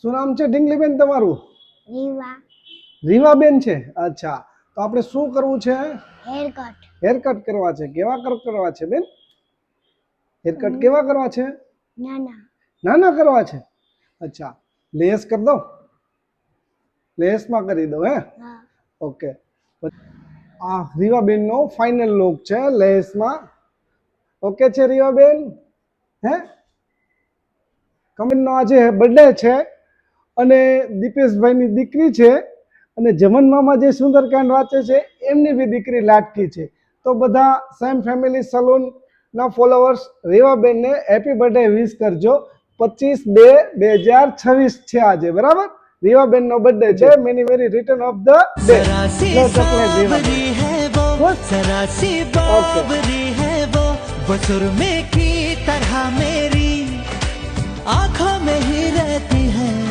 શું નામ છે ઢીંગલીબેન તમારું? રીવા. રીવાબેન છે. અચ્છા, તો આપણે શું કરવું છે? હેરકટ કરવા છે. કેવા કરવા છે બેન? હેરકટ કેવા કરવા છે? નાના કરવા છે. અચ્છા, લેસ કરી દો. લેસમાં કરી દો. હે, ઓકે. આ રીવાબેન નો ફાઇનલ લુક છે લેસમાં. ઓકે છે રીવાબેન? હે, કમિંગ નો આજે બર્થડે છે અને દીપેશભાઈની દીકરી છે અને જમન મામા જે સુંદરકાંડ વાંચે છે એમની બી દીકરી લાટકી છે. તો બધા સેમ ફેમિલી સલૂન ના ફોલોવર્સ રીવાબેનને હેપી બર્થડે વિશ કરજો. 25/2/2026 છે આજે, બરાબર? રીવાબેન નો બર્થડે છે. Many very return of the day. में की तरह मेरी आंखों में ही रहती है।